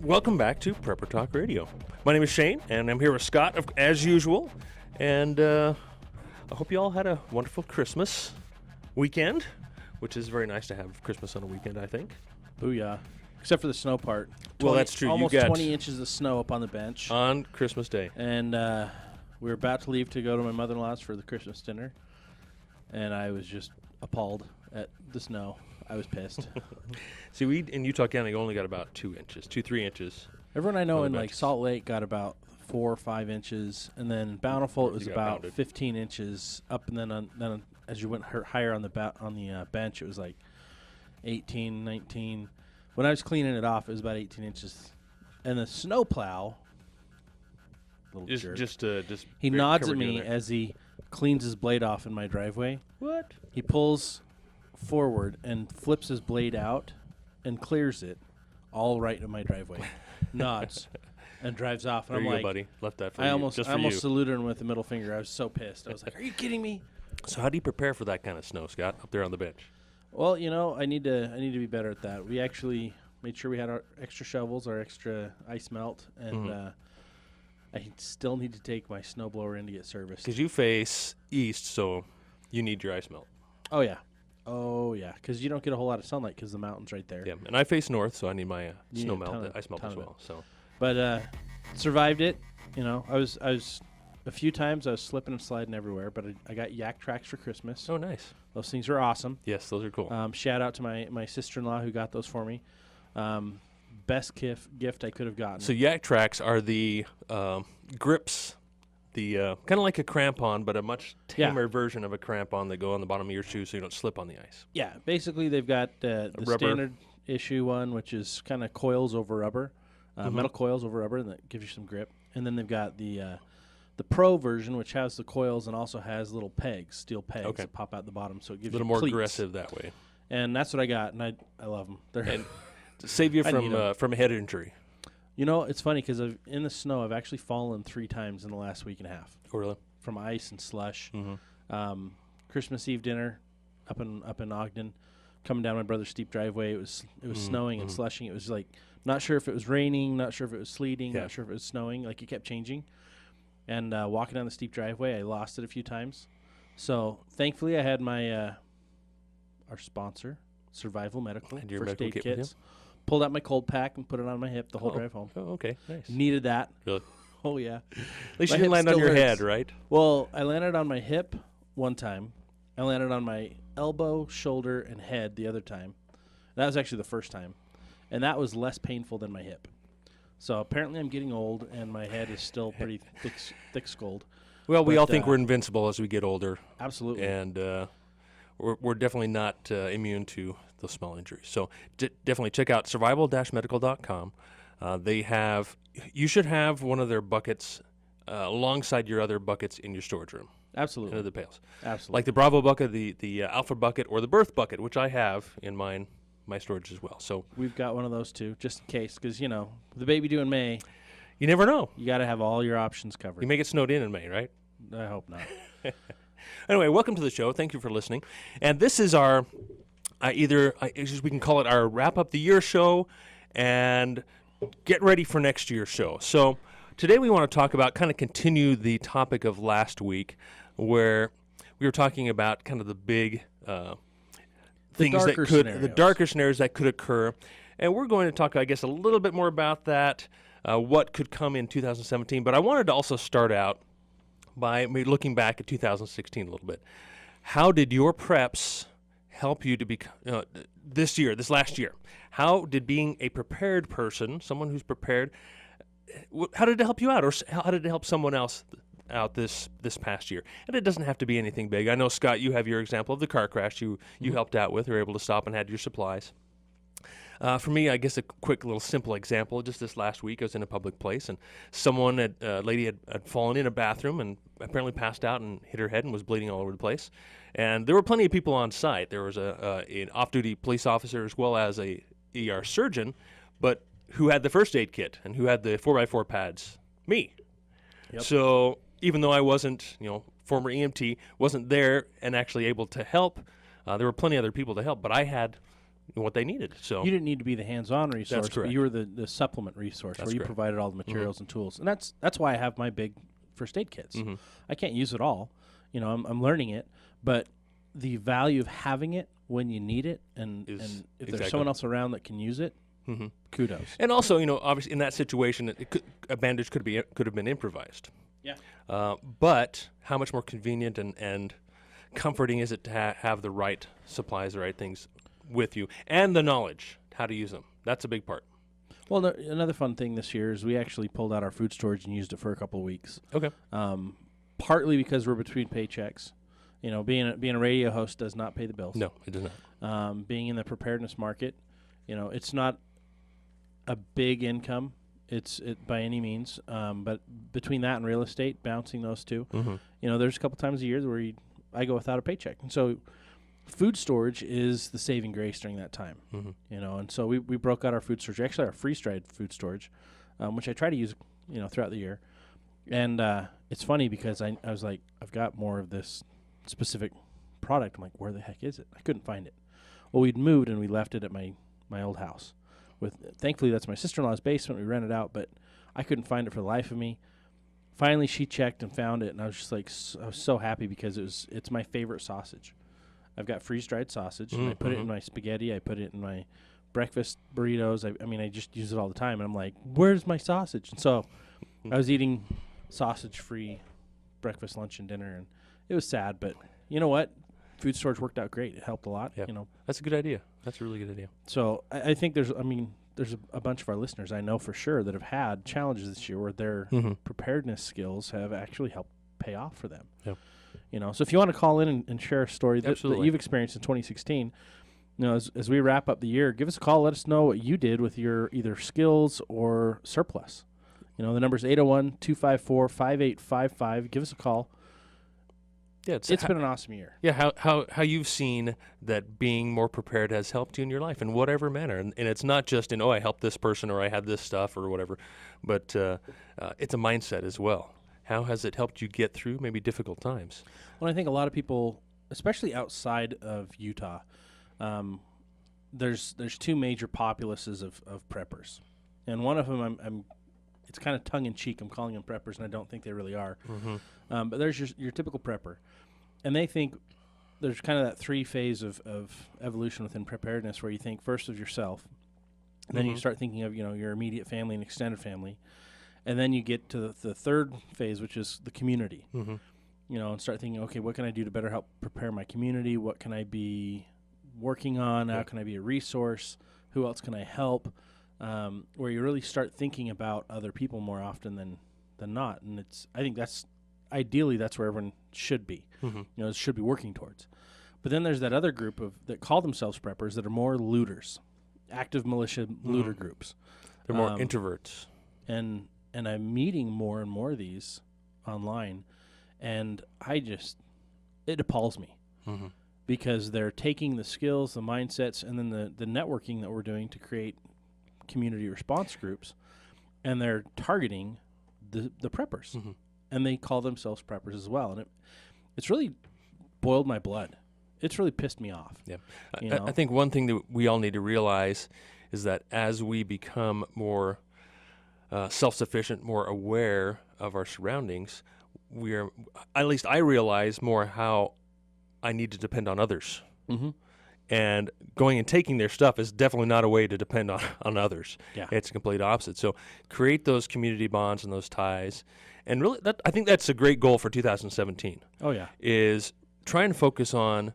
Welcome back to Prepper Talk Radio. My name is Shane, and I'm here with Scott, as usual. And I hope you all had a wonderful Christmas weekend, which is very nice to have Christmas on a weekend, I think. Booyah. Except for the snow part. Well, that's true. Almost you got 20 inches of snow up on the bench. on Christmas Day. And we were about to leave to go to my mother-in-law's for the Christmas dinner. And I was just appalled at the snow. I was pissed. See, we in Utah County only got about 3 inches. Everyone I know on the in like benches. Salt Lake got about 4 or 5 inches. And then Bountiful, it was You got about pounded. 15 inches up. And then as you went higher on the bench, it was like 18, 19. When I was cleaning it off, it was about 18 inches. And the snow plow, little jerk, he nods at covered you in me there. as he cleans his blade off in my driveway. What? He pulls forward and flips his blade out and clears it all right in my driveway. Nods and drives off. And There I'm you like, go, buddy. Left that for I you. almost Just for you. saluted him with the middle finger. I was so pissed. I was like, are you kidding me? So how do you prepare for that kind of snow, Scott, up there on the bench? Well, you know, I need to be better at that. We actually made sure we had our extra shovels, our extra ice melt, and I still need to take my snowblower in to get serviced. Because you face east, so you need your ice melt. Oh yeah, because you don't get a whole lot of sunlight because the mountain's right there. Yeah, and I face north, so I need my You snow need a melt, ton of- ice melt ton as of it. well. So But survived it. You know, I was a few times I was slipping and sliding everywhere, but I got yak tracks for Christmas. oh, nice. Those things are awesome. Yes, those are cool. Shout out to my sister-in-law who got those for me. Best gift I could have gotten. So yak tracks are the grips, the kind of like a crampon, but a much Yeah. tamer version of a crampon that go on the bottom of your shoe so you don't slip on the ice. Yeah, basically they've got the Rubber. standard issue one, which is kind of coils over rubber, metal coils over rubber, and that gives you some grip. And then they've got the pro version, which has the coils and also has little pegs, steel pegs Okay. that pop out the bottom, so it A gives little you more cleats. aggressive that way. And that's what I got, and I love them. They're And to save you I need 'em. from a head injury. you know, it's funny because in the snow, I've actually fallen 3 times in the last week and a half Oh, really? from ice and slush. Mm-hmm. Christmas Eve dinner up in Ogden, coming down my brother's steep driveway. It was snowing and slushing. It was like not sure if it was raining, not sure if it was sleeting, Yeah. not sure if it was snowing. Like it kept changing. And walking down the steep driveway, I lost it a few times. So thankfully, I had my our sponsor, Survival Medical, Had your first medical aid kit with kits. Pulled out my cold pack and put it on my hip the whole drive home. Oh, okay, nice. Needed that. Really? Oh yeah. At least My you didn't hip land on still your hurts. head, right? Well, I landed on my hip one time. I landed on my elbow, shoulder, and head the other time. That was actually the first time. And that was less painful than my hip. So apparently I'm getting old, and my head is still pretty thick-skulled. Well, we But, all think we're invincible as we get older, Absolutely. and we're definitely not immune to those small injuries. So definitely check out survival-medical.com. You should have one of their buckets alongside your other buckets in your storage room, Absolutely. under the pails. Absolutely. Like the Bravo bucket, the Alpha bucket, or the Birth bucket, which I have in my storage as well. So We've got one of those, too, just in case. Because, you know, the baby due in May, you never know. you got to have all your options covered. You may get snowed in May, right? I hope not. Anyway, welcome to the show. Thank you for listening. And this is our we can call it our wrap up the year show and get ready for next year's show. So today we want to talk about, kind of continue the topic of last week, where we were talking about kind of the big things that darker could, the scenarios. darker scenarios that could occur. And we're going to talk, I guess, a little bit more about that, what could come in 2017. But I wanted to also start out by me looking back at 2016 a little bit. How did your preps help you to be this last year? How did being a prepared person, someone who's prepared, how did it help you out, or how did it help someone else out this past year? And it doesn't have to be anything big. I know, Scott, you have your example of the car crash you helped out with, or were able to stop and had your supplies. For me, I guess a quick little simple example, just this last week, I was in a public place, and a lady had fallen in a bathroom and apparently passed out and hit her head and was bleeding all over the place. And there were plenty of people on site. There was an off-duty police officer as well as a ER surgeon, but who had the first aid kit and who had the 4x4 pads? Me. Yep. So even though I wasn't, former EMT, wasn't there and actually able to help, there were plenty of other people to help, but I had what they needed. So You didn't need to be the hands-on resource, but correct. you were the supplement resource That's where you correct. provided all the materials and tools. And that's why I have my big first aid kits. Mhm. I can't use it all. You know, I'm learning it, but the value of having it when you need it, and Is if there's exactly. someone else around that can use it, Mhm. kudos. And also, obviously in that situation, a bandage could have been improvised. Yeah. But how much more convenient and comforting is it to have the right supplies, the right things with you, and the knowledge how to use them? That's a big part. Well, another fun thing this year is we actually pulled out our food storage and used it for a couple of weeks. Okay. Partly because we're between paychecks. You know, being a radio host does not pay the bills. No, it does not. Being in the preparedness market, you know, it's not a big income. It's by any means, but between that and real estate, bouncing those two, Mm-hmm. you know, there's a couple times a year where I go without a paycheck, and so food storage is the saving grace during that time. Mm-hmm. You know, and so we broke out our food storage, actually our freeze-dried food storage, which I try to use, you know, throughout the year. And it's funny because I was like, I've got more of this specific product. I'm like, where the heck is it? I couldn't find it. Well, we'd moved and we left it at my old house. Thankfully, that's my sister-in-law's basement. We rented out, but I couldn't find it for the life of me. Finally, she checked and found it, and I was just like, I was so happy because it's my favorite sausage. I've got freeze-dried sausage, and I put it in my spaghetti. I put it in my breakfast burritos. I mean, I just use it all the time, and I'm like, where's my sausage? And so I was eating sausage-free breakfast, lunch, and dinner, and it was sad, but you know what? Food storage worked out great. It helped a lot, Yeah. you know. That's a good idea. That's a really good idea. So I think there's a bunch of our listeners I know for sure that have had challenges this year where their preparedness skills have actually helped pay off for them. Yep. You know, so if you want to call in and share a story that Absolutely. you've experienced in 2016, you know, as we wrap up the year, give us a call. Let us know what you did with your either skills or surplus. You know, the number's 801-254-5855. Give us a call. Yeah, It's been an awesome year. Yeah, how you've seen that being more prepared has helped you in your life in whatever manner, and it's not just in I helped this person or I had this stuff or whatever, but it's a mindset as well. How has it helped you get through maybe difficult times? Well, I think a lot of people, especially outside of Utah, there's two major populaces of preppers, and one of them it's kind of tongue in cheek. I'm calling them preppers, and I don't think they really are. But there's your typical prepper, and they think there's kind of that three phase of evolution within preparedness, where you think first of yourself, and then you start thinking of your immediate family and extended family, and then you get to the third phase, which is the community. And start thinking, okay, what can I do to better help prepare my community? What can I be working on? How can I be a resource? Who else can I help? Where you really start thinking about other people more often than not, and I think that's ideally that's where everyone should be. Should be working towards. But then there's that other group that call themselves preppers that are more looters, active militia looter groups. They're more introverts. And I'm meeting more and more of these online, and it appalls me because they're taking the skills, the mindsets, and then the networking that we're doing to create community response groups, and they're targeting the preppers, and they call themselves preppers as well, and it's really boiled my blood. It's really pissed me off. Yeah, I I think one thing that we all need to realize is that as we become more self-sufficient, more aware of our surroundings, at least I realize more how I need to depend on others. And going and taking their stuff is definitely not a way to depend on others. Yeah. It's the complete opposite. So create those community bonds and those ties. And really, I think that's a great goal for 2017. Oh, yeah. Is try and focus on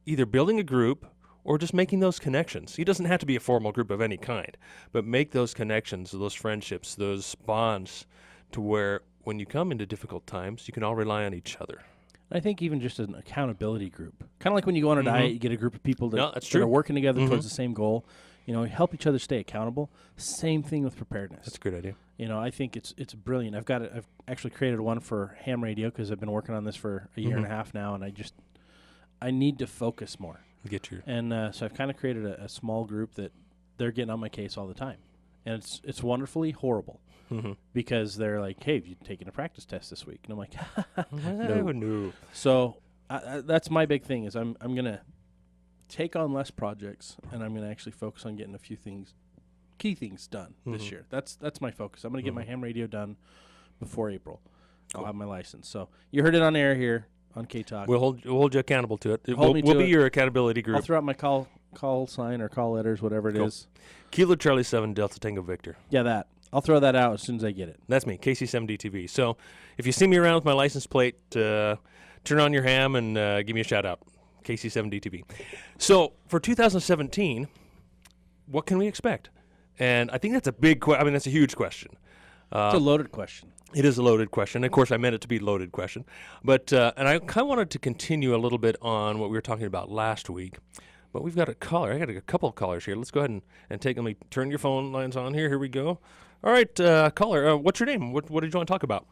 either building a group or just making those connections. It doesn't have to be a formal group of any kind, but make those connections, those friendships, those bonds to where when you come into difficult times, you can all rely on each other. I think even just an accountability group, kind of like when you go on a diet, you get a group of people No, that's that are true. working together towards the same goal. Help each other stay accountable. Same thing with preparedness. That's a good idea. I think it's brilliant. I've actually created one for ham radio because I've been working on this for a year and a half now, and I need to focus more. Get your And so I've kind of created a small group that they're getting on my case all the time, and it's wonderfully horrible because they're like, "Hey, have you taken a practice test this week?" And I'm like, no. So that's my big thing is I'm gonna take on less projects, and I'm going to actually focus on getting a few key things done this year. That's my focus. I'm going to get my ham radio done before April. I'll have my license. So you heard it on air here on K-Talk. We'll hold you accountable to it. Hold me We'll to be it. your accountability group. I'll throw out my call sign or call letters, whatever it is. Kilo Charlie 7 Delta Tango Victor. Yeah, that. I'll throw that out as soon as I get it. That's me, KC7DTV. So if you see me around with my license plate, turn on your ham and give me a shout out. KC7DTV. So for 2017, what can we expect? And I think that's a big question. I mean, that's a huge question. It's a loaded question. It is a loaded question. Of course, I meant it to be a loaded question. But and I kind of wanted to continue a little bit on what we were talking about last week. But we've got a caller. I got a couple of callers here. Let's go ahead and take them. Let me turn your phone lines on here. Here we go. All right, caller, what's your name? What did you want to talk about?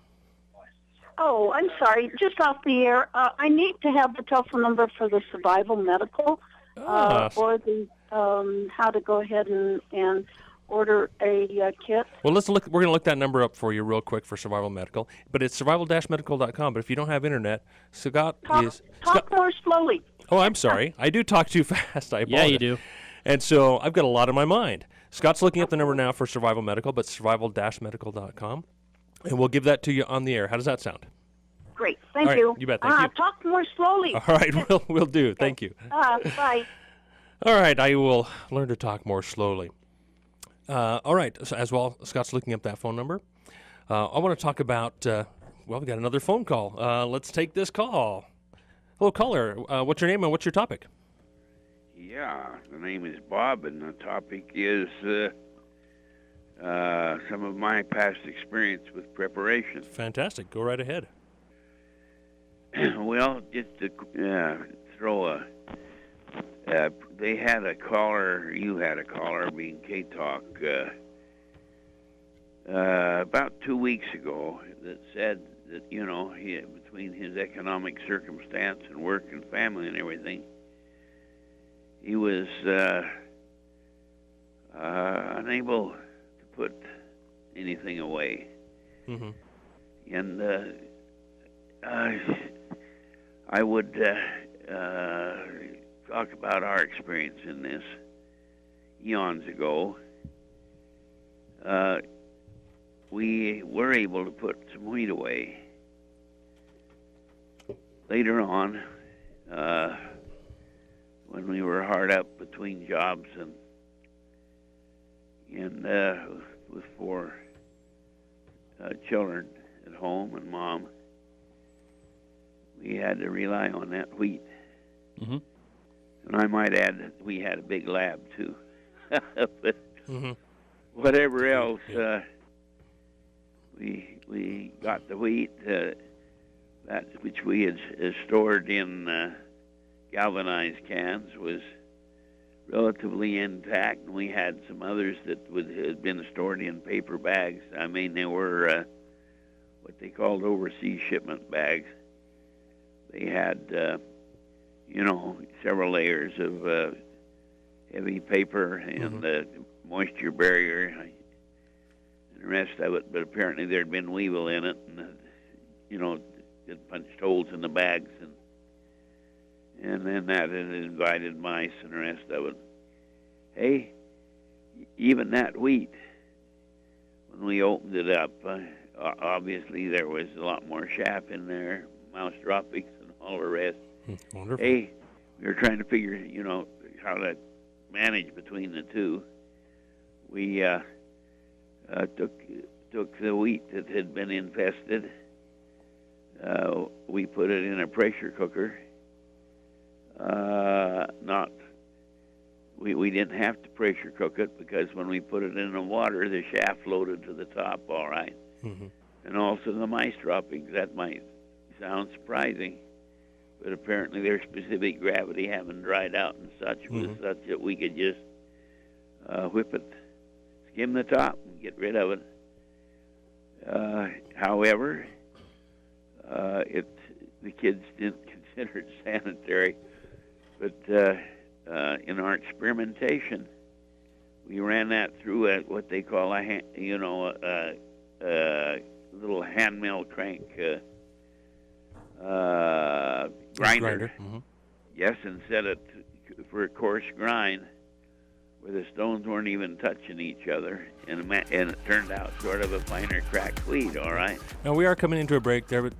Oh, I'm sorry. Just off the air, I need to have the telephone number for the Survival Medical or the how to go ahead and order a kit. Well, let's look. We're going to look that number up for you real quick for Survival Medical. But it's survival-medical.com. But if you don't have internet, Scott is... Talk more slowly. Oh, I'm sorry. I do talk too fast. I apologize. Yeah, you do. And so I've got a lot in my mind. Scott's looking up the number now for Survival Medical, but survival-medical.com. And we'll give that to you on the air. How does that sound? Great. Thank All right, you. you bet. Thank you. Talk more slowly. All right, we'll do. Thank you. Bye. All right, I will learn to talk more slowly. All right, so as well, Scott's looking up that phone number. I want to talk about, we got another phone call. Let's take this call. Hello, caller. What's your name and what's your topic? Yeah, the name is Bob, and the topic is some of my past experience with preparation. Fantastic. Go right ahead. Well, just to throw they had a caller, you had a caller, being K-Talk, about 2 weeks ago that said that, he, between his economic circumstance and work and family and everything, he was unable to put anything away. Mm-hmm. And I would talk about our experience in this eons ago. We were able to put some wheat away. Later on, when we were hard up between jobs and with 4 children at home and mom, we had to rely on that wheat. Mm-hmm. And I might add that we had a big lab too. But Mm-hmm. whatever else, we got the wheat that which we had stored in galvanized cans was relatively intact, and we had some others that had been stored in paper bags. I mean, they were what they called overseas shipment bags. They had, several layers of heavy paper and moisture barrier and the rest of it. But apparently there'd been weevil in it, and it punched holes in the bags, and then that had invited mice and the rest of it. Hey, even that wheat, when we opened it up, obviously there was a lot more chaff in there, mouse droppings and all the rest. Wonderful. Hey, we were trying to figure, how to manage between the two. We took the wheat that had been infested. We put it in a pressure cooker. We didn't have to pressure cook it, because when we put it in the water, the chaff floated to the top all right. Mm-hmm. And also the mice droppings. That might sound surprising, but apparently their specific gravity, having dried out and such, was such that we could just whip it, skim the top, and get rid of it. However, the kids didn't consider it sanitary, but in our experimentation, we ran that through what they call a little hand mill crank grinder. Mm-hmm. Yes, and set it for a coarse grind where the stones weren't even touching each other, and it turned out sort of a finer cracked wheat, all right? Now, we are coming into a break there, but,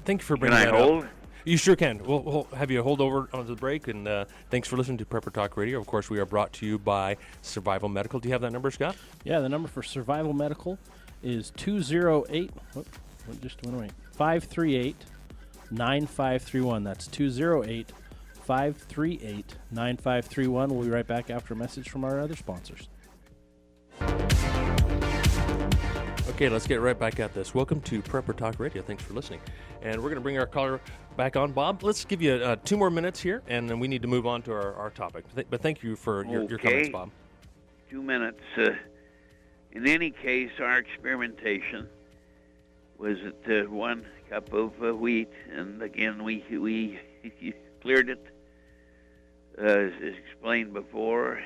thank you for bringing Can that I up. hold? You sure can. We'll have you hold over onto the break, and thanks for listening to Prepper Talk Radio. Of course, we are brought to you by Survival Medical. Do you have that number, Scott? Yeah, the number for Survival Medical is 208. What just went away? 538-9531. That's 208-538-9531. We'll be right back after a message from our other sponsors. Okay, let's get right back at this. Welcome to Prepper Talk Radio. Thanks for listening. And we're going to bring our caller back on. Bob, let's give you 2 more minutes here, and then we need to move on to our topic. But thank you for your comments, Bob. 2 minutes. In any case, our experimentation was at 1 cup of wheat, and again, we cleared it, as explained before.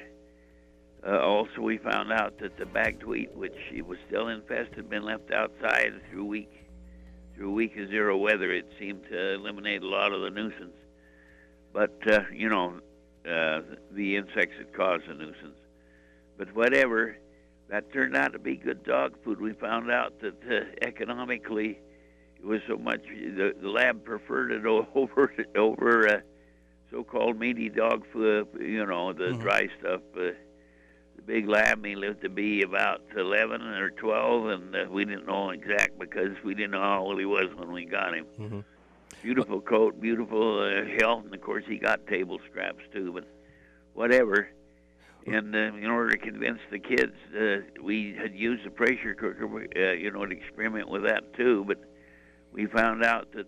Also, we found out that the bagged wheat, which it was still infested, had been left outside through a week of zero weather. It seemed to eliminate a lot of the nuisance. But, the insects that cause the nuisance. But whatever, that turned out to be good dog food. We found out that economically it was so much, the lab preferred it over so-called meaty dog food, the dry stuff. The big Lammy lived to be about 11 or 12, and we didn't know exact because we didn't know how old he was when we got him. Mm-hmm. Beautiful coat, beautiful health, and of course he got table scraps too, but whatever. And in order to convince the kids, we had used the pressure cooker, to experiment with that too, but we found out that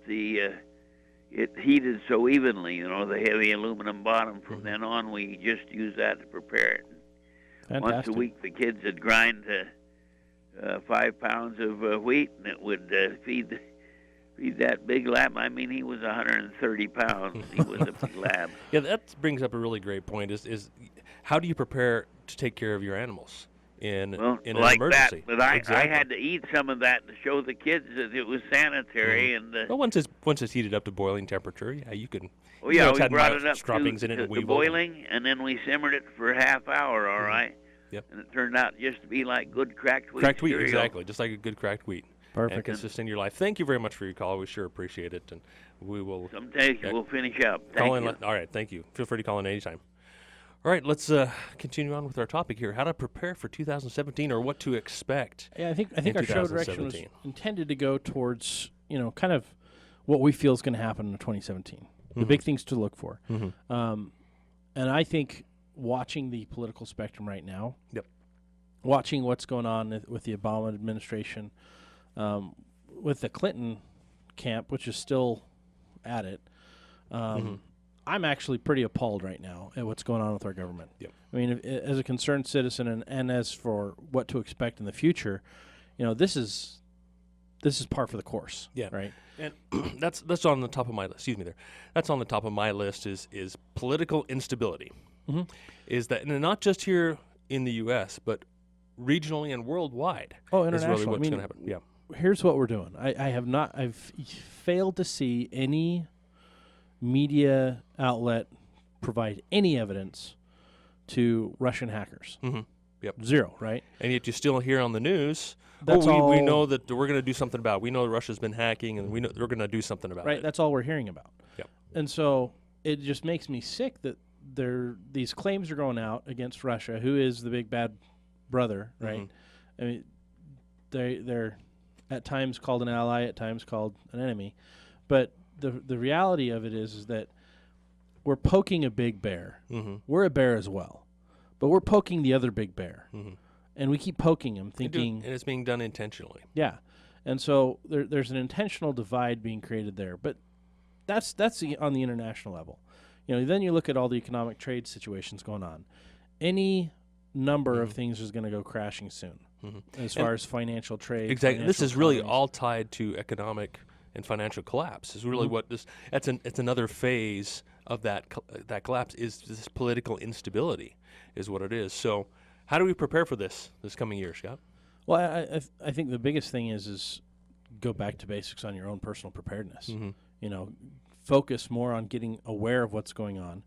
it heated so evenly, the heavy aluminum bottom. From then on, we just used that to prepare it. Fantastic. Once a week, the kids would grind 5 pounds of wheat, and it would feed that big lab. I mean, he was 130 pounds. He was a big lab. Yeah, that brings up a really great point. Is how do you prepare to take care of your animals in an emergency? That, but I had to eat some of that to show the kids that it was sanitary. Mm-hmm. And well, once it's heated up to boiling temperature, yeah, you can. Oh yeah, we had brought it up droppings in it to and weevil. boiling, and then we simmered it for a half hour. All right. Yep. And it turned out just to be like good cracked wheat. Cracked wheat, cereal. exactly, just like a good cracked wheat. Perfect. And consist in your life. Thank you very much for your call. We sure appreciate it, and we will. Someday we'll finish up. Call Thank in. you. All right, thank you. Feel free to call in anytime. All right, let's continue on with our topic here: how to prepare for 2017, or what to expect. Yeah, I think our show direction was 2017. intended to go towards kind of what we feel is going to happen in 2017. The big things to look for. Mm-hmm. And I think watching the political spectrum right now, Yep. watching what's going on with the Obama administration, with the Clinton camp, which is still at it, I'm actually pretty appalled right now at what's going on with our government. Yep. I mean, as a concerned citizen, and as for what to expect in the future, this is par for the course. Yeah. Right. And that's on the top of my list. Excuse me, there. That's on the top of my list is political instability. Mm-hmm. Is that and not just here in the U.S. but regionally and worldwide? Oh, Is international. really what's I mean, going to happen. Yeah. Here's what we're doing. I've failed to see any media outlet provide any evidence to Russian hackers. Mm-hmm. Yep. Zero, right? And yet you still hear on the news, That's we all- know that we're going to do something about it. We know Russia's been hacking, and we know they're going to do something about Right, it. that's all we're hearing about. Yep. And so it just makes me sick that these claims are going out against Russia, who is the big bad brother, right? Mm-hmm. I mean, they're at times called an ally, at times called an enemy, but the reality of it is that we're poking a big bear. Mm-hmm. We're a bear as well, but we're poking the other big bear, Mm-hmm. and we keep poking him, thinking, And it's being done intentionally. yeah. And so there's an intentional divide being created there, but that's on the international level. Then you look at all the economic trade situations going on. Any number of things is going to go crashing soon, as far as financial trade. Exactly. This financial is really economies. all tied to economic and financial collapse. Is really what this. It's another phase of that collapse. Is this political instability? Is what it is. So, how do we prepare for this coming year, Scott? Well, I think the biggest thing is go back to basics on your own personal preparedness. Mm-hmm. Focus more on getting aware of what's going on,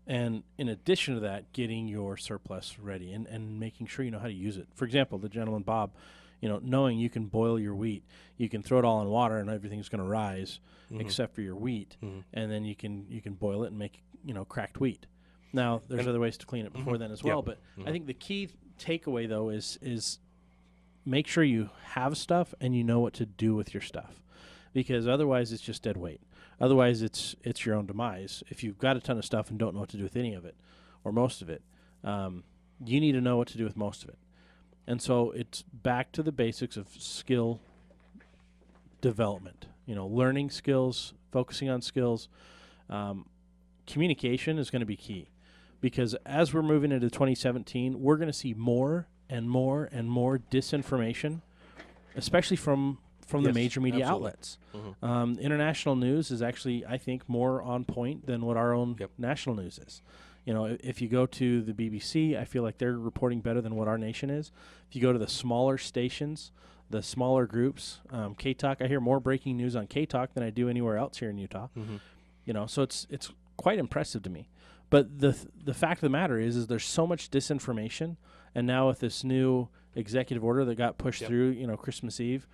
And in addition to that, getting your surplus ready and making sure you know how to use it. For example, the gentleman Bob, knowing you can boil your wheat, you can throw it all in water and everything's going to rise except for your wheat, and then you can boil it and make cracked wheat. Now there's other ways to clean it before then as well, but I think the key takeaway though is make sure you have stuff and you know what to do with your stuff, because otherwise it's just dead weight. Otherwise it's your own demise. If you've got a ton of stuff and don't know what to do with any of it or most of it, you need to know what to do with most of it. And so it's back to the basics of skill development, learning skills, focusing on skills. Communication is going to be key, because as we're moving into 2017, we're going to see more and more and more disinformation, especially from the major media outlets. International news is actually, I think, more on point than what our own national news is. If you go to the BBC, I feel like they're reporting better than what our nation is. If you go to the smaller stations, the smaller groups, K-Talk, I hear more breaking news on K-Talk than I do anywhere else here in Utah. So it's quite impressive to me. But the fact of the matter is there's so much disinformation, and now with this new executive order that got pushed through, Christmas Eve,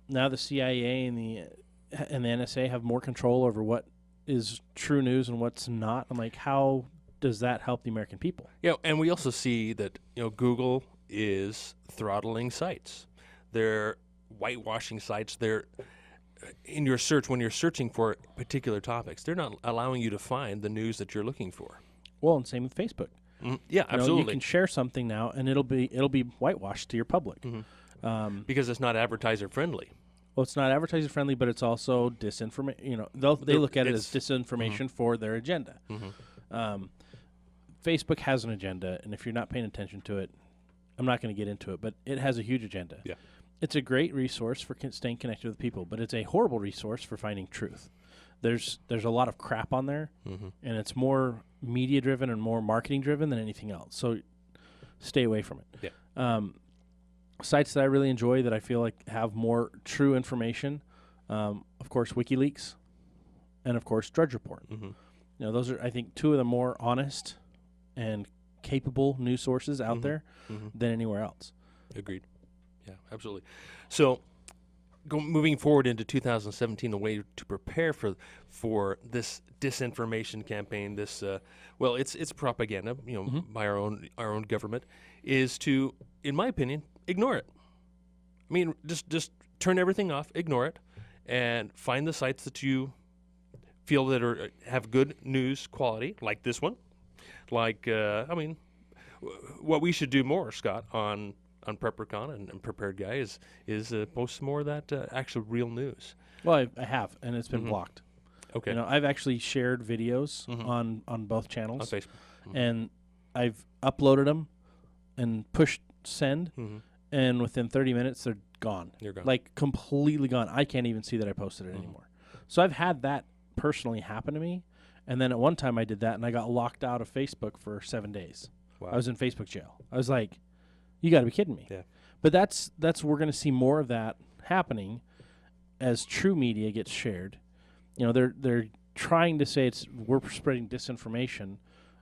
now the CIA and the NSA have more control over what is true news and what's not. I'm like, how does that help the American people? Yeah, and we also see that Google is throttling sites. They're whitewashing sites. They're in your search, when you're searching for particular topics, they're not allowing you to find the news that you're looking for. Well, and same with Facebook. Yeah, absolutely. You can share something now, and it'll be whitewashed to your public. Because it's not advertiser friendly. Well, it's not advertiser friendly, but it's also disinformation. They look at it as disinformation for their agenda. Facebook has an agenda, and if you're not paying attention to it, I'm not going to get into it, but it has a huge agenda. Yeah. It's a great resource for staying connected with people, but it's a horrible resource for finding truth. There's a lot of crap on there, and it's more media driven and more marketing driven than anything else. So stay away from it. Yeah. Sites that I really enjoy that I feel like have more true information, of course, WikiLeaks, and of course, Drudge Report. Those are, I think, two of the more honest and capable news sources out there than anywhere else. Agreed. Yeah, absolutely. So, moving forward into 2017, the way to prepare for this disinformation campaign, this it's propaganda, by our own government, is to, in my opinion, ignore it. I mean, just turn everything off, ignore it, and find the sites that you feel that have good news quality, like this one. Like, what we should do more, Scott, on PrepperCon and Prepared Guy is post more of that actual real news. Well, I have, and it's been blocked. Okay. I've actually shared videos on both channels. On Facebook. And I've uploaded them and pushed send, and within 30 minutes, they're gone. They're gone. Like, completely gone. I can't even see that I posted it anymore. So I've had that personally happen to me, and then at one time I did that, and I got locked out of Facebook for 7 days. Wow. I was in Facebook jail. I was like, you got to be kidding me. Yeah. But that's we're going to see more of that happening as true media gets shared. They're trying to say we're spreading disinformation,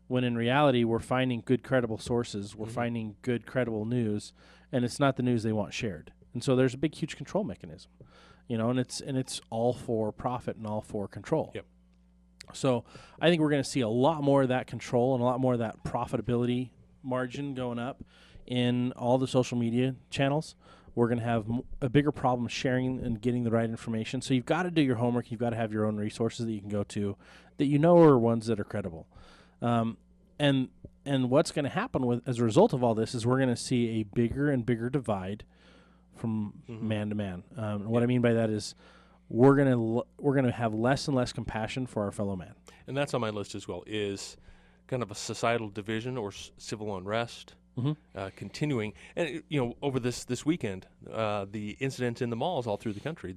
when in reality we're finding good credible sources, we're finding good credible news, and it's not the news they want shared. And so there's a big huge control mechanism. And it's all for profit and all for control. Yep. So I think we're going to see a lot more of that control and a lot more of that profitability margin going up in all the social media channels. We're going to have a bigger problem sharing and getting the right information. So you've got to do your homework. You've got to have your own resources that you can go to that are ones that are credible. And what's going to happen as a result of all this is we're going to see a bigger and bigger divide from man to man. And what I mean by that is we're going to have less and less compassion for our fellow man. And that's on my list as well, is kind of a societal division or civil unrest. Continuing, and over this weekend, the incident in the malls all through the country.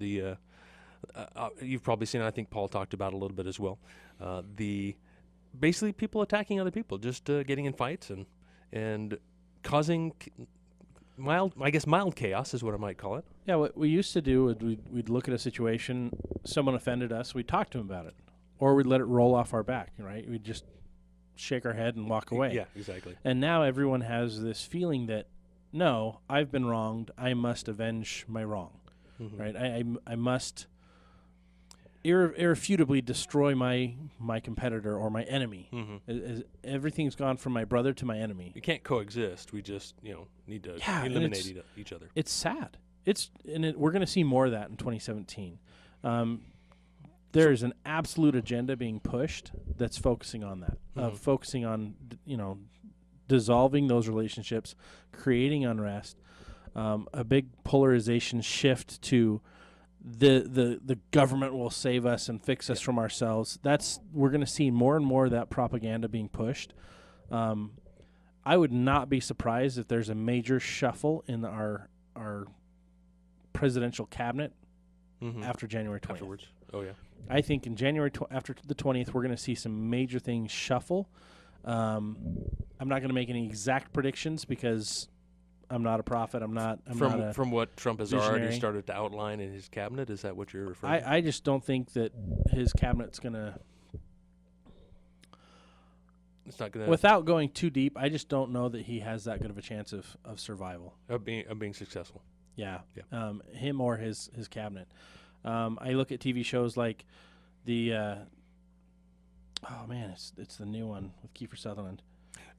You've probably seen. I think Paul talked about it a little bit as well. Basically people attacking other people, just getting in fights and causing mild chaos is what I might call it. Yeah, what we used to do is we'd look at a situation, someone offended us, we'd talk to them about it, or we'd let it roll off our back. Right? We'd just shake our head and walk away. Yeah, exactly. And now everyone has this feeling that, no, I've been wronged. I must avenge my wrong, right? I must irrefutably destroy my competitor or my enemy. Everything's gone from my brother to my enemy. You can't coexist. We just, need to eliminate each other. It's sad. We're going to see more of that in 2017. There is an absolute agenda being pushed that's focusing on that, focusing on, dissolving those relationships, creating unrest, a big polarization shift to the government will save us and fix us from ourselves. We're going to see more and more of that propaganda being pushed. I would not be surprised if there's a major shuffle in our presidential cabinet after January 20th. Afterwards. Oh, yeah. I think in January after the 20th, we're going to see some major things shuffle. I'm not going to make any exact predictions because I'm not a prophet. I'm not From what Trump has visionary. already started to outline in his cabinet, is that what you're referring to? I just don't think that his cabinet's going to. It's not going to. Without going too deep, I just don't know that he has that good of a chance of survival. Of being successful. Yeah. Him or his cabinet. I look at TV shows like the. It's the new one with Kiefer Sutherland.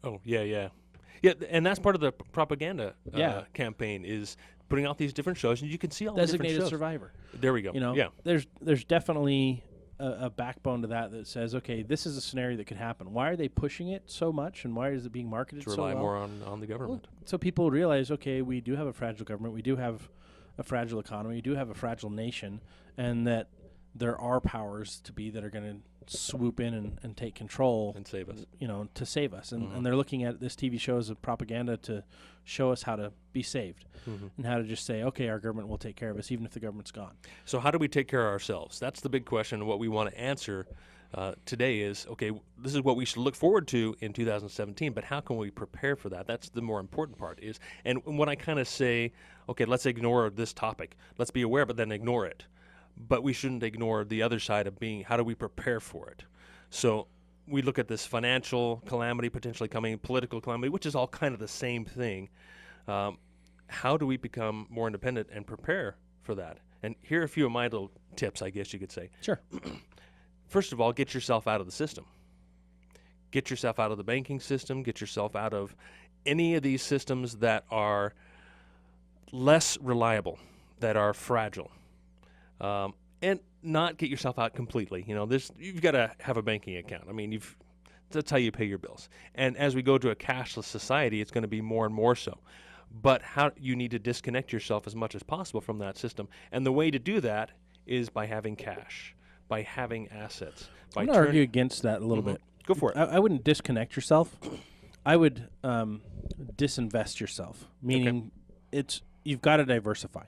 Oh, yeah, and that's part of the propaganda campaign is putting out these different shows, and you can see all the different Designated shows. Survivor. There we go. There's definitely a backbone to that says, okay, this is a scenario that could happen. Why are they pushing it so much, and why is it being marketed to so rely well? more on the government. Well, so people realize, okay, we do have a fragile government, we do have a fragile economy, we do have a fragile nation, and that there are powers to be that are going to swoop in and take control And save us. To save us. And they're looking at this TV show as a propaganda to show us how to be saved and how to just say, okay, our government will take care of us even if the government's gone. So how do we take care of ourselves? That's the big question. What we want to answer today is, okay, this is what we should look forward to in 2017, but how can we prepare for that? That's the more important part is, and when I kind of say, okay, let's ignore this topic. Let's be aware, but then ignore it. But we shouldn't ignore the other side of being, how do we prepare for it? So we look at this financial calamity potentially coming, political calamity, which is all kind of the same thing. How do we become more independent and prepare for that? And here are a few of my little tips, I guess you could say. Sure. First of all, get yourself out of the system. Get yourself out of the banking system. Get yourself out of any of these systems that are less reliable, that are fragile. And not get yourself out completely. You've got to have a banking account. I mean, that's how you pay your bills. And as we go to a cashless society, it's going to be more and more so. But how you need to disconnect yourself as much as possible from that system. And the way to do that is by having cash, by having assets. I'm going to argue against that a little bit. Go for it. I wouldn't disconnect yourself. I would disinvest yourself, meaning you've got to diversify.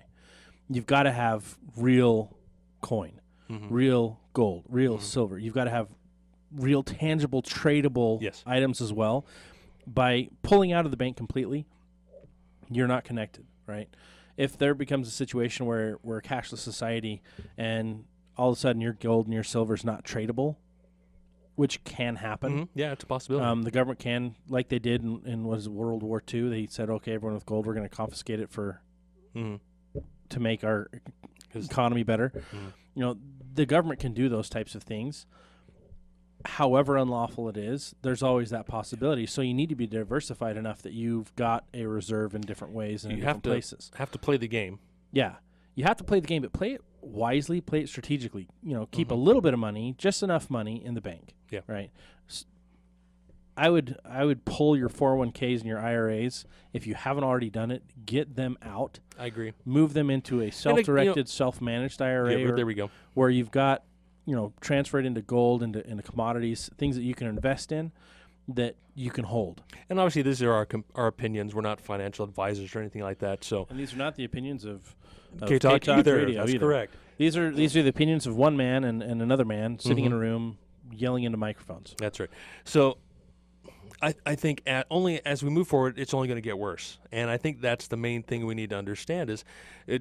You've got to have real coin, real gold, real silver. You've got to have real tangible, tradable items as well. By pulling out of the bank completely, you're not connected, right? If there becomes a situation where we're a cashless society and all of a sudden your gold and your silver is not tradable, which can happen. Yeah, it's a possibility. The government can, like they did in World War II, they said, okay, everyone with gold, we're going to confiscate it to make our economy better. The government can do those types of things. However unlawful it is, there's always that possibility. So you need to be diversified enough that you've got a reserve in different ways and in different places. You have to play the game. Yeah. You have to play the game, but play it wisely, play it strategically. Keep a little bit of money, just enough money in the bank. Yeah. Right. I would pull your 401ks and your IRAs. If you haven't already done it, get them out. I agree. Move them into a self-directed, self-managed IRA. There we go. Where you've got, transfer it into gold, into commodities, things that you can invest in that you can hold. And obviously, these are our opinions. We're not financial advisors or anything like that. So, and these are not the opinions of K-Talk either. Radio. That's correct. These are the opinions of one man and another man sitting in a room yelling into microphones. That's right. So I think only as we move forward, it's only going to get worse. And I think that's the main thing we need to understand is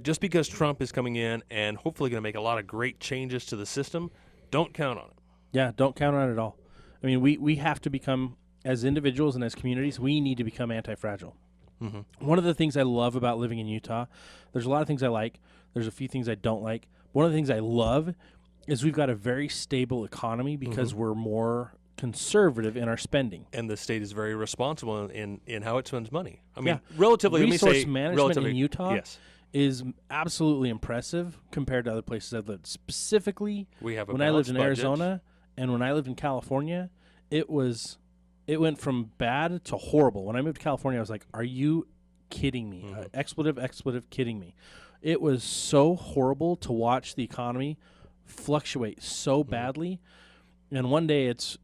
just because Trump is coming in and hopefully going to make a lot of great changes to the system, don't count on it. Yeah, don't count on it at all. I mean, we have to become, as individuals and as communities, we need to become anti-fragile. Mm-hmm. One of the things I love about living in Utah, there's a lot of things I like. There's a few things I don't like. One of the things I love is we've got a very stable economy because we're more conservative in our spending. And the state is very responsible in how it spends money. I mean, relatively, let me say, resource management in Utah yes. is absolutely impressive compared to other places I've lived. Specifically, we have a when I lived in budget. Arizona and when I lived in California, it went from bad to horrible. When I moved to California, I was like, are you kidding me? Expletive, kidding me. It was so horrible to watch the economy fluctuate so badly. And one day it's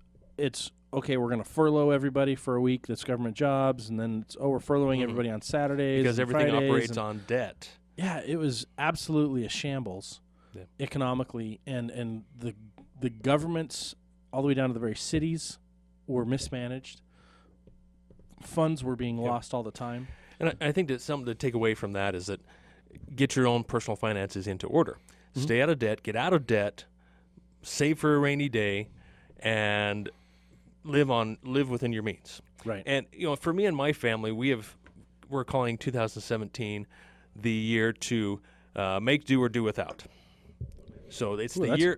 okay, we're going to furlough everybody for a week that's government jobs, and then we're furloughing everybody on Saturdays because and everything Fridays operates on debt. Yeah, it was absolutely a shambles economically, and the governments all the way down to the very cities were mismanaged. Funds were being lost all the time. And I think that something to take away from that is that get your own personal finances into order. Stay out of debt, get out of debt, save for a rainy day, and live within your means. Right. And for me and my family, we're calling 2017 the year to make do or do without. So it's the year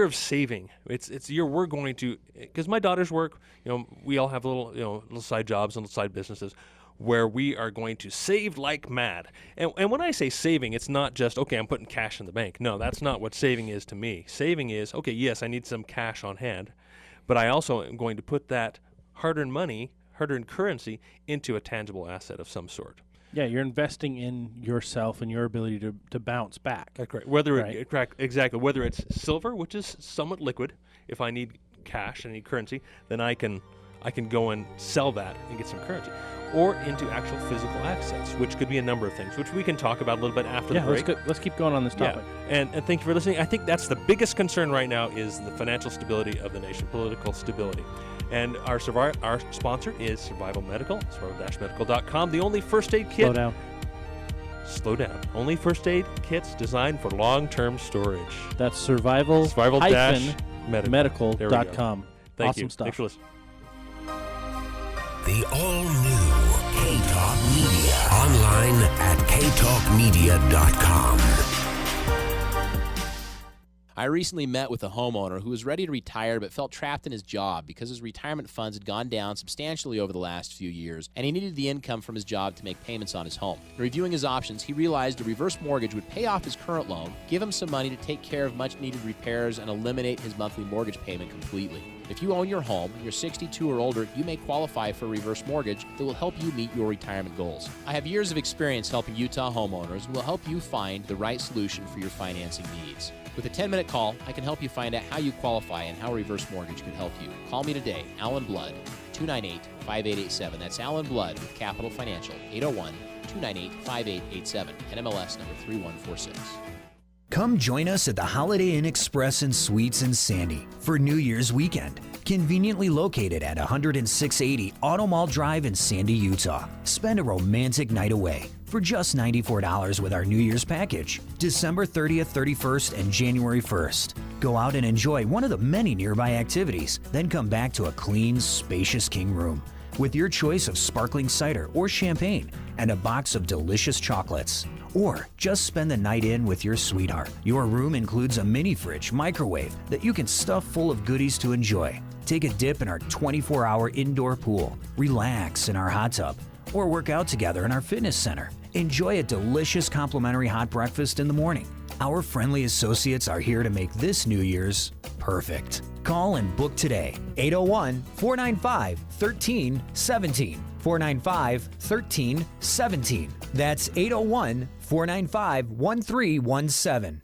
of saving. It's the year we're going to, because my daughters work. We all have little side jobs and little side businesses where we are going to save like mad. And when I say saving, it's not just, okay, I'm putting cash in the bank. No, that's not what saving is to me. Saving is, okay, yes, I need some cash on hand, but I also am going to put that hard-earned money, hard-earned currency into a tangible asset of some sort. Yeah, you're investing in yourself and your ability to bounce back. That's correct. Whether it's silver, which is somewhat liquid, if I need cash and I need currency, then I can go and sell that and get some currency, or into actual physical assets, which could be a number of things, which we can talk about a little bit after the break. Let's keep going on this topic. Yeah. And thank you for listening. I think that's the biggest concern right now is the financial stability of the nation, political stability. And our sponsor is Survival Medical, survival-medical.com, the only first aid kit. Slow down. Only first aid kits designed for long-term storage. That's survival-medical.com. Thank awesome you. Stuff. Thanks for listening. The all-new K-Talk Media. Online at ktalkmedia.com. I recently met with a homeowner who was ready to retire but felt trapped in his job because his retirement funds had gone down substantially over the last few years, and he needed the income from his job to make payments on his home. In reviewing his options, he realized a reverse mortgage would pay off his current loan, give him some money to take care of much-needed repairs, and eliminate his monthly mortgage payment completely. If you own your home, you're 62 or older, you may qualify for a reverse mortgage that will help you meet your retirement goals. I have years of experience helping Utah homeowners and will help you find the right solution for your financing needs. With a 10-minute call, I can help you find out how you qualify and how a reverse mortgage could help you. Call me today, Alan Blood, 298-5887. That's Alan Blood with Capital Financial, 801-298-5887, NMLS number 3146. Come join us at the Holiday Inn Express and Suites in Sandy for New Year's weekend. Conveniently located at 10680 Auto Mall Drive in Sandy, Utah. Spend a romantic night away for just $94 with our New Year's package. December 30th, 31st, and January 1st. Go out and enjoy one of the many nearby activities, then come back to a clean, spacious king room with your choice of sparkling cider or champagne and a box of delicious chocolates. Or just spend the night in with your sweetheart. Your room includes a mini fridge, microwave that you can stuff full of goodies to enjoy. Take a dip in our 24-hour indoor pool, relax in our hot tub, or work out together in our fitness center. Enjoy a delicious complimentary hot breakfast in the morning. Our friendly associates are here to make this New Year's perfect. Call and book today. 801-495-1317. 495-1317. That's 801-495-1317.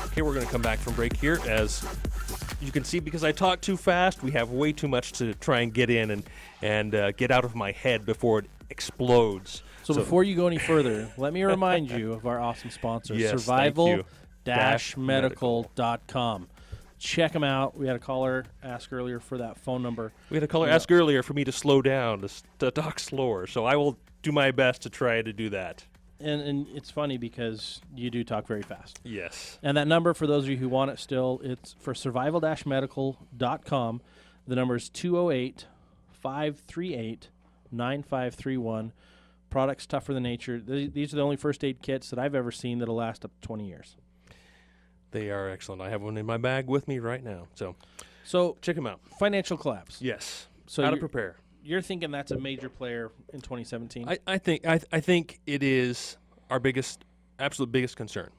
Okay, we're going to come back from break here. As you can see, because I talk too fast, we have way too much to try and get in and get out of my head before it explodes. So before you go any further, let me remind you of our awesome sponsor, survival-medical.com. Check them out. We had a caller ask earlier for that phone number. We had a caller ask earlier for me to slow down, to talk slower. So I will do my best to try to do that. And it's funny because you do talk very fast. Yes. And that number, for those of you who want it still, it's for survival-medical.com. The number is 208-538-9531. Products Tougher Than Nature. These are the only first aid kits that I've ever seen that'll last up to 20 years. They are excellent. I have one in my bag with me right now. So check them out. Financial collapse. Yes. So how to prepare. You're thinking that's a major player in 2017? I think it is our absolute biggest concern.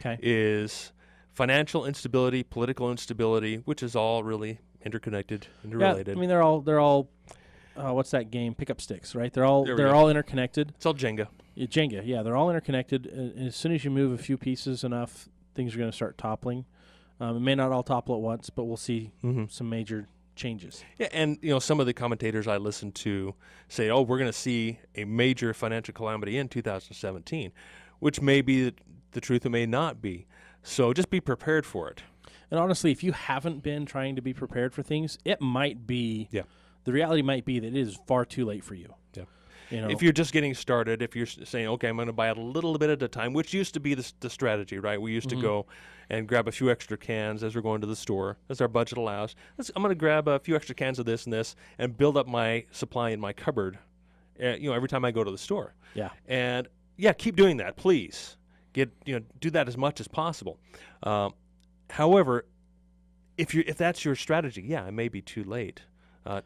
Okay. Is financial instability, political instability, which is all really interconnected, interrelated. Yeah, I mean they're all what's that game? Pick up sticks, right? They're all interconnected. It's all Jenga. Jenga, yeah, they're all interconnected. As soon as you move a few pieces enough, things are going to start toppling. It may not all topple at once, but we'll see some major changes. Yeah, and some of the commentators I listen to say, "Oh, we're going to see a major financial calamity in 2017," which may be the truth. It may not be. So just be prepared for it. And honestly, if you haven't been trying to be prepared for things, it might be. Yeah. The reality might be that it is far too late for you. Yeah. If you're just getting started, if you're saying, okay, I'm going to buy a little bit at a time, which used to be the strategy, right? We used to go and grab a few extra cans as we're going to the store, as our budget allows. I'm going to grab a few extra cans of this and this and build up my supply in my cupboard, every time I go to the store. Yeah. And, keep doing that, please. Do that as much as possible. However, if that's your strategy, it may be too late.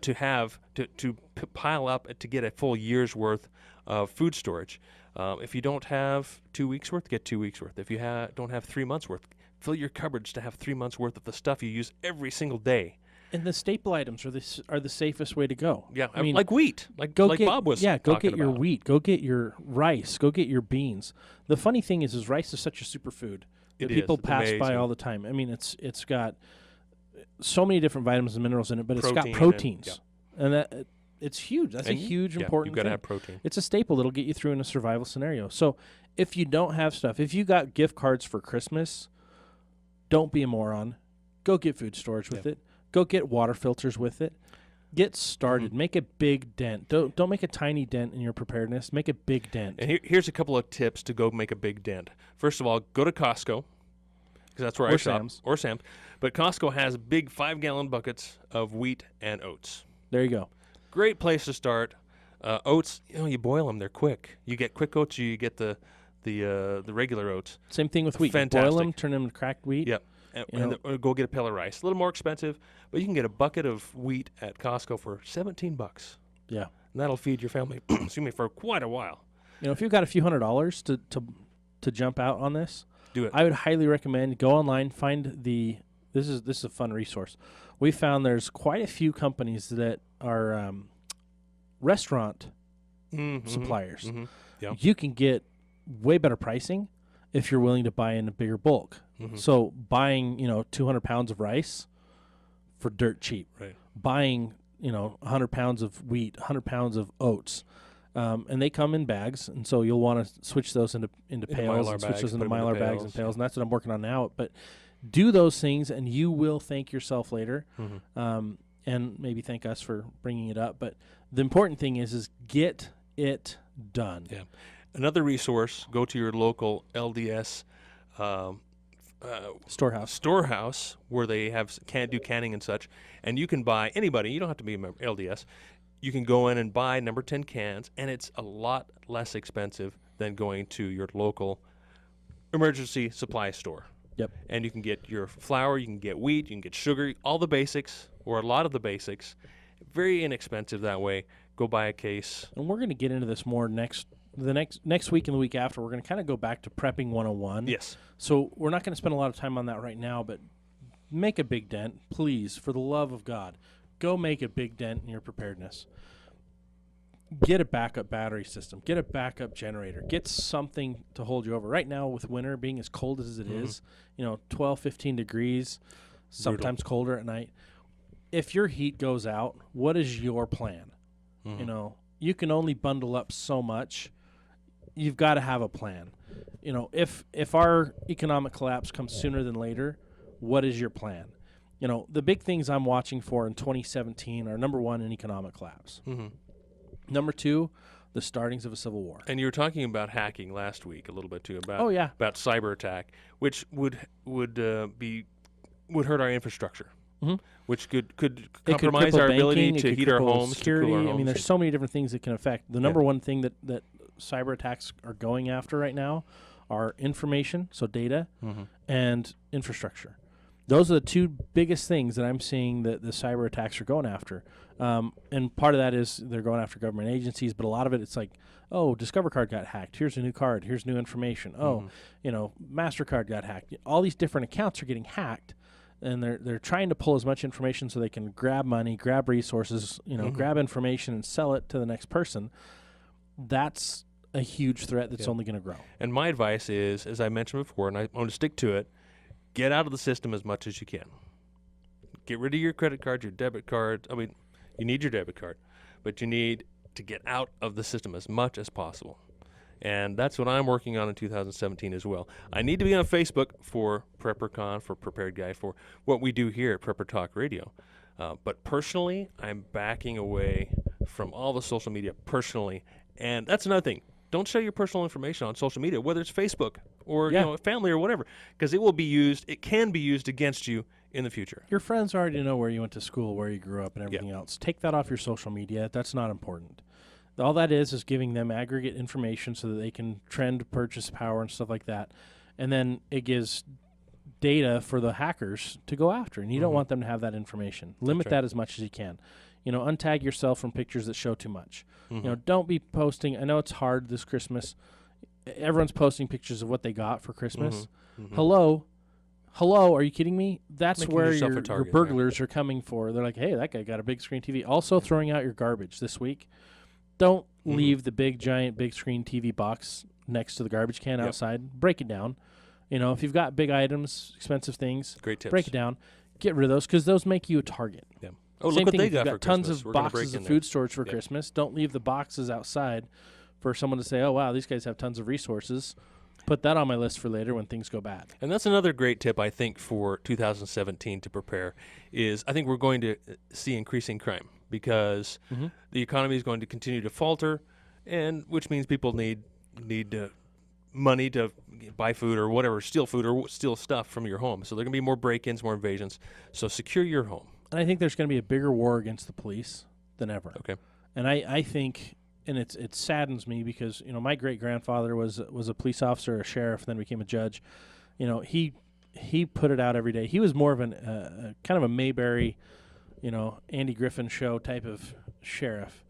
To pile up to get a full year's worth of food storage. If you don't have 2 weeks worth, get 2 weeks worth. If you don't have 3 months worth, fill your cupboards to have 3 months worth of the stuff you use every single day. And the staple items are the safest way to go. Yeah, I mean, like wheat, like Bob was talking go get your about. wheat, go get your rice, go get your beans. The funny thing is rice is such a superfood that people pass by all the time. I mean, it's got so many different vitamins and minerals in it, but it's got proteins, and it's huge. That's a huge important you've got to thing. have protein. It's a staple that'll get you through in a survival scenario. So if you don't have stuff, if you got gift cards for Christmas, don't be a moron. Go get food storage with it. Go get water filters with it. Get started. Make a big dent. Don't make a tiny dent in your preparedness. Make a big dent. And here's a couple of tips to go make a big dent. First of all, go to Costco, because that's where I shop. Or Sam's. But Costco has big 5-gallon buckets of wheat and oats. There you go. Great place to start. Oats, you boil them; they're quick. You get quick oats, you get the regular oats. Same thing with wheat. Fantastic. You boil them, turn them to cracked wheat. Yep. And go get a pail of rice. A little more expensive, but you can get a bucket of wheat at Costco for $17. Yeah. And that'll feed your family, for quite a while. If you've got a few $100s to jump out on this, do it. I would highly recommend go online, find this is a fun resource. We found there's quite a few companies that are restaurant suppliers. Yeah. You can get way better pricing if you're willing to buy in a bigger bulk. So buying 200 pounds of rice for dirt cheap. Right. Buying 100 pounds of wheat, 100 pounds of oats. And they come in bags, and so you'll want to switch those into pails, and switch those into Mylar bags and pails, and that's what I'm working on now. But do those things, and you will thank yourself later, and maybe thank us for bringing it up. But the important thing is get it done. Yeah. Another resource: go to your local LDS storehouse where they do canning and such, and you can buy anybody. You don't have to be a member LDS. You can go in and buy number 10 cans, and it's a lot less expensive than going to your local emergency supply store. Yep. And you can get your flour, you can get wheat, you can get sugar, all the basics, or a lot of the basics. Very inexpensive that way. Go buy a case. And we're going to get into this more next week and the week after. We're going to kind of go back to prepping 101. Yes. So we're not going to spend a lot of time on that right now, but make a big dent, please, for the love of God. Go make a big dent in your preparedness. Get a backup battery system. Get a backup generator. Get something to hold you over. Right now, with winter being as cold as it is, 12, 15 degrees, sometimes colder at night. If your heat goes out, what is your plan? You can only bundle up so much. You've got to have a plan. If our economic collapse comes sooner than later, what is your plan? The big things I'm watching for in 2017 are, number one, an economic collapse. Number two, the startings of a civil war. And you were talking about hacking last week a little bit too, about about cyber attack, which would hurt our infrastructure, which could compromise our ability to heat our homes, security. to cool our homes. I mean, there's so many different things that can affect. The number one thing that cyber attacks are going after right now are information, so data, and infrastructure. Those are the two biggest things that I'm seeing that the cyber attacks are going after. And part of that is they're going after government agencies, but a lot of it, it's like, oh, Discover Card got hacked. Here's a new card. Here's new information. Oh, MasterCard got hacked. All these different accounts are getting hacked, and they're trying to pull as much information so they can grab money, grab resources, grab information and sell it to the next person. That's a huge threat that's only going to grow. And my advice is, as I mentioned before, and I want to stick to it, get out of the system as much as you can. Get rid of your credit card, your debit card. I mean, you need your debit card, but you need to get out of the system as much as possible. And that's what I'm working on in 2017 as well. I need to be on Facebook for PrepperCon, for Prepared Guy, for what we do here at Prepper Talk Radio. But personally, I'm backing away from all the social media personally. And that's another thing. Don't share your personal information on social media, whether it's Facebook or family or whatever, because it can be used against you in the future. Your friends already know where you went to school, where you grew up, and everything else. Take that off your social media. That's not important. All that is giving them aggregate information so that they can trend purchase power and stuff like that. And then it gives data for the hackers to go after, and you don't want them to have that information. Limit that as much as you can. Untag yourself from pictures that show too much. Don't be posting. I know it's hard this Christmas. Everyone's posting pictures of what they got for Christmas. Hello, are you kidding me? That's Making where yourself a your target, burglars are coming for. They're like, hey, that guy got a big screen TV. Also throwing out your garbage this week. Don't leave the big screen TV box next to the garbage can outside. Break it down. If you've got big items, expensive things, Great tips. break it down. Get rid of those because those make you a target. Yeah. Oh, Same look what thing they if you've got for tons Christmas. of We're gonna boxes break of in food there. storage for Christmas. Don't leave the boxes outside for someone to say, oh, wow, these guys have tons of resources. Put that on my list for later when things go bad. And that's another great tip, I think, for 2017 to prepare is I think we're going to see increasing crime because the economy is going to continue to falter, and which means people need money to buy food or whatever, steal food or steal stuff from your home. So there are going to be more break-ins, more invasions. So secure your home. And I think there's going to be a bigger war against the police than ever. Okay. And I think, and it saddens me because my great grandfather was a police officer, a sheriff, and then became a judge. He put it out every day. He was more of an kind of a Mayberry, Andy Griffin show type of sheriff.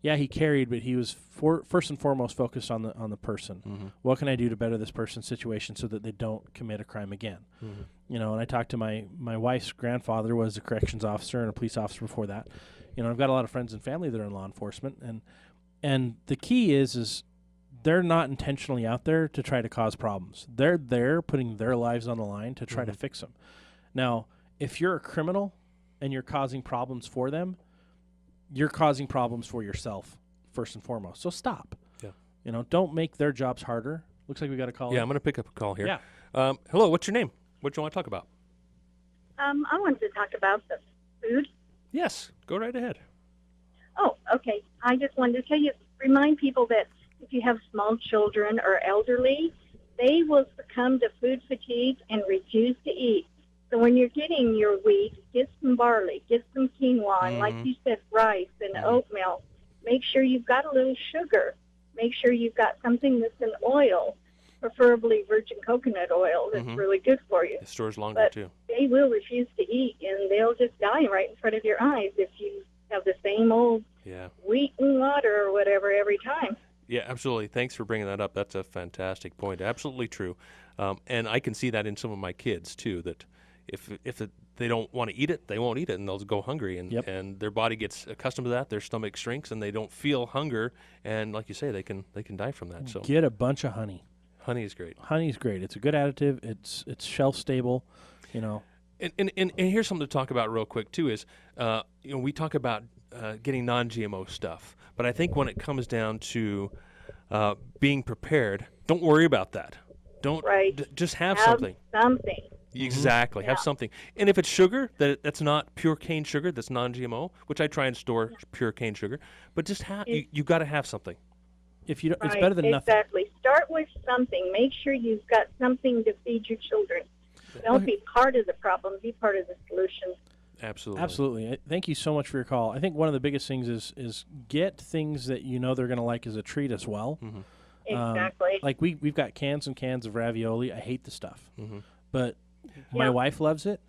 Yeah, he carried, but he was first and foremost focused on the person. What can I do to better this person's situation so that they don't commit a crime again? And I talked to my wife's grandfather was a corrections officer and a police officer before that. I've got a lot of friends and family that are in law enforcement, and the key is they're not intentionally out there to try to cause problems. They're there putting their lives on the line to try to fix them. Now, if you're a criminal and you're causing problems for them, you're causing problems for yourself first and foremost. So stop. Yeah. Don't make their jobs harder. Looks like we got a call. Yeah, I'm going to pick up a call here. Yeah. Hello, what's your name? What do you want to talk about? I wanted to talk about the food. Yes, go right ahead. Oh, okay. I just wanted to remind people that if you have small children or elderly, they will succumb to food fatigue and refuse to eat. So when you're getting your wheat, get some barley, get some quinoa, and like you said, rice and oatmeal. Make sure you've got a little sugar. Make sure you've got something that's an oil, preferably virgin coconut oil that's really good for you. It stores longer, but too. They will refuse to eat, and they'll just die right in front of your eyes if you have the same old wheat and water or whatever every time. Yeah, absolutely. Thanks for bringing that up. That's a fantastic point. Absolutely true. And I can see that in some of my kids, too, that if they don't want to eat it, they won't eat it, and they'll go hungry, and their body gets accustomed to that. Their stomach shrinks, and they don't feel hunger, and like you say, they can die from that. So get a bunch of honey. Honey is great. Honey's great. It's a good additive. It's shelf stable, And here's something to talk about real quick too. Is we talk about getting non-GMO stuff, but I think when it comes down to being prepared, don't worry about that. Don't just have something. Exactly. Have something. And if it's sugar, that's not pure cane sugar, that's non-GMO, which I try and store pure cane sugar, but just you got to have something. If you don't, it's Right, better than nothing. exactly. Start with something. Make sure you've got something to feed your children. Don't be part of the problem. Be part of the solution. Absolutely. Absolutely. Thank you so much for your call. I think one of the biggest things is get things that you know they're going to like as a treat as well. Mm-hmm. Exactly. Like we've got cans and cans of ravioli. I hate the stuff, Mm-hmm. but my Yeah. wife loves it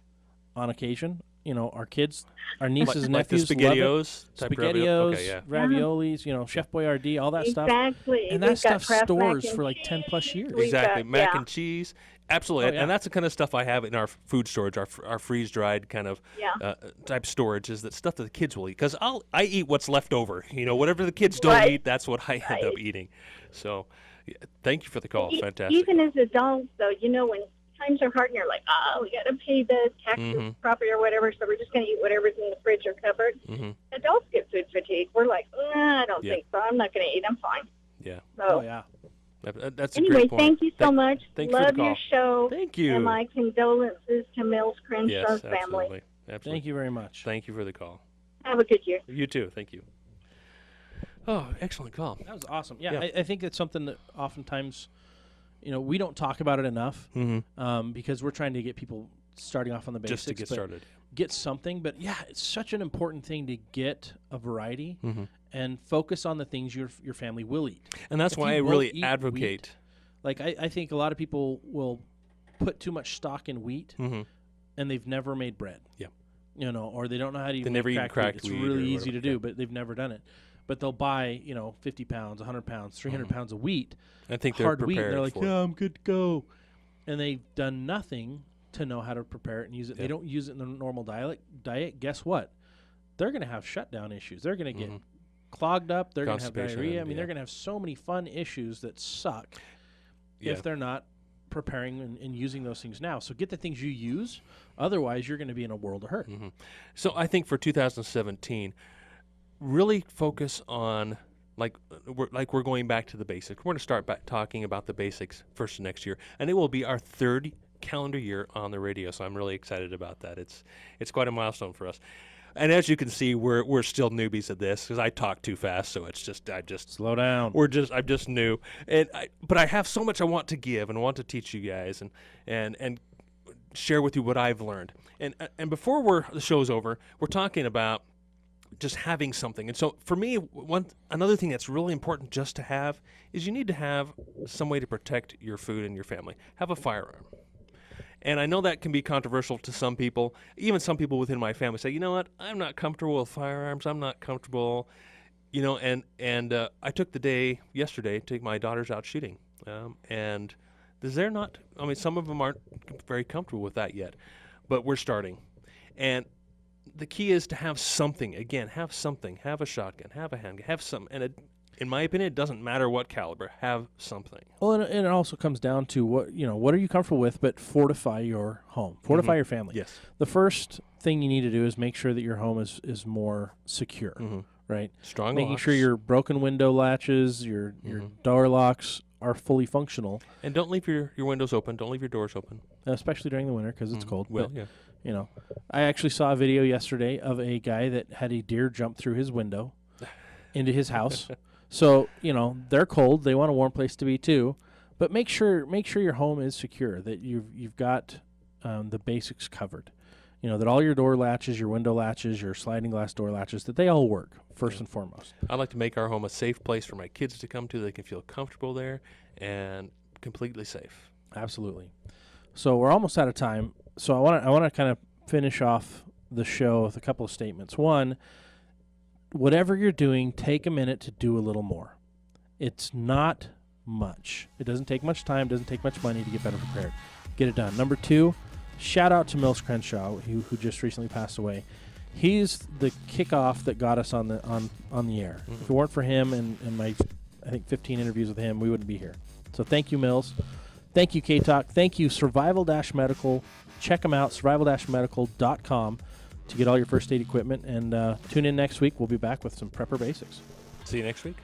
on occasion. You know, our kids, our nieces and Like the nephews love it. SpaghettiOs type ravioli? SpaghettiOs, Okay, yeah. raviolis, you know, Chef Boyardee, all that stuff. Exactly. And We've that got stuff Kraft mac stores and for like 10 plus cheese. years. We've Exactly. got- Mac yeah. and cheese. Absolutely. Oh, yeah. And that's the kind of stuff I have in our food storage, our freeze-dried kind of Yeah. type storage is that stuff that the kids will eat. Because I eat what's left over. You know, whatever the kids don't Right. eat, that's what I end up Right. eating. So yeah, thank you for the call. E- Fantastic. Even as adults, though, you know, when times are hard and you're like, oh, we got to pay the taxes Mhm. property or whatever, so we're just going to eat whatever's in the fridge or cupboard. Mm-hmm. Adults get food fatigue. We're like, I don't Yeah. think so. I'm not going to eat. I'm fine. Yeah. So Oh, yeah. That's a anyway, great point. thank you so much. thank you for the Love your call. show. Thank you. And my condolences to Mills Crenshaw's Yes, family. absolutely. Absolutely. Thank you very much. Thank you for the call. Have a good year. You too. Thank you. Oh, excellent call. That was awesome. Yeah, Yeah. I think it's something that oftentimes, you know, we don't talk about it enough Mm-hmm. because we're trying to get people starting off on the basics. Just to get but started. Get something. But yeah, it's such an important thing to get a variety Mm-hmm. and focus on the things your family will eat. And that's If why you I won't really eat advocate. Like I think a lot of people will put too much stock in wheat Mm-hmm. and they've never made bread. Yeah. You know, or they don't know how to even never make eaten cracked cracked wheat. wheat It's really or easy to whatever, yeah. do, but they've never done it. But they'll buy, 50 pounds, 100 pounds, 300 pounds of wheat, I think they're hard wheat, prepared and they're like, for it. yeah, I'm good to go. And they've done nothing to know how to prepare it and use it. Yeah. They don't use it in the normal diet. Guess what? They're going to have shutdown issues. They're going to get clogged up. They're going to have Constipation, diarrhea. I mean, yeah. they're going to have so many fun issues that suck Yeah. if they're not preparing and using those things now. So get the things you use. Otherwise, you're going to be in a world of hurt. So I think for 2017, really focus on we're going back to the basics. We're going to start back talking about the basics first next year, and it will be our third calendar year on the radio. So I'm really excited about that. It's quite a milestone for us. And as you can see, we're still newbies at this because I talk too fast. So it's just Slow down. I'm just new, but I have so much I want to give and want to teach you guys and share with you what I've learned. And before the show's over, we're talking about just having something. And so for me, another thing that's really important just to have is you need to have some way to protect your food and your family. Have a firearm. And I know that can be controversial to some people. Even some people within my family say, you know what, I'm not comfortable with firearms. I'm not comfortable, and I took the day yesterday to take my daughters out shooting. And some of them aren't very comfortable with that yet, but we're starting. And the key is to have something. Again, have something. Have a shotgun. Have a handgun. Have something. And in my opinion, it doesn't matter what caliber. Have something. Well, and it also comes down to what are you comfortable with, but fortify your home, fortify your family. Yes. The first thing you need to do is make sure that your home is more secure, right? Strong Making locks. sure your broken window latches, your door locks are fully functional, And don't leave your windows open. Don't leave your doors open. especially during the winter because it's cold. Well, But, yeah. I actually saw a video yesterday of a guy that had a deer jump through his window into his house. So, they're cold. They want a warm place to be too. But make sure your home is secure, that you've got the basics covered. That all your door latches, your window latches, your sliding glass door latches, that they all work first and foremost. I like to make our home a safe place for my kids to come to. They can feel comfortable there and completely safe. Absolutely. So we're almost out of time. So I want to kind of finish off the show with a couple of statements. One, whatever you're doing, take a minute to do a little more. It's not much. It doesn't take much time, doesn't take much money to get better prepared. Get it done. Number two, shout out to Mills Crenshaw, who just recently passed away. He's the kickoff that got us on the air. If it weren't for him and my, I think, 15 interviews with him, we wouldn't be here. So thank you, Mills. Thank you, K-Talk. Thank you, Survival-Medical. Check them out, survival-medical.com, to get all your first aid equipment. And tune in next week. We'll be back with some Prepper Basics. See you next week.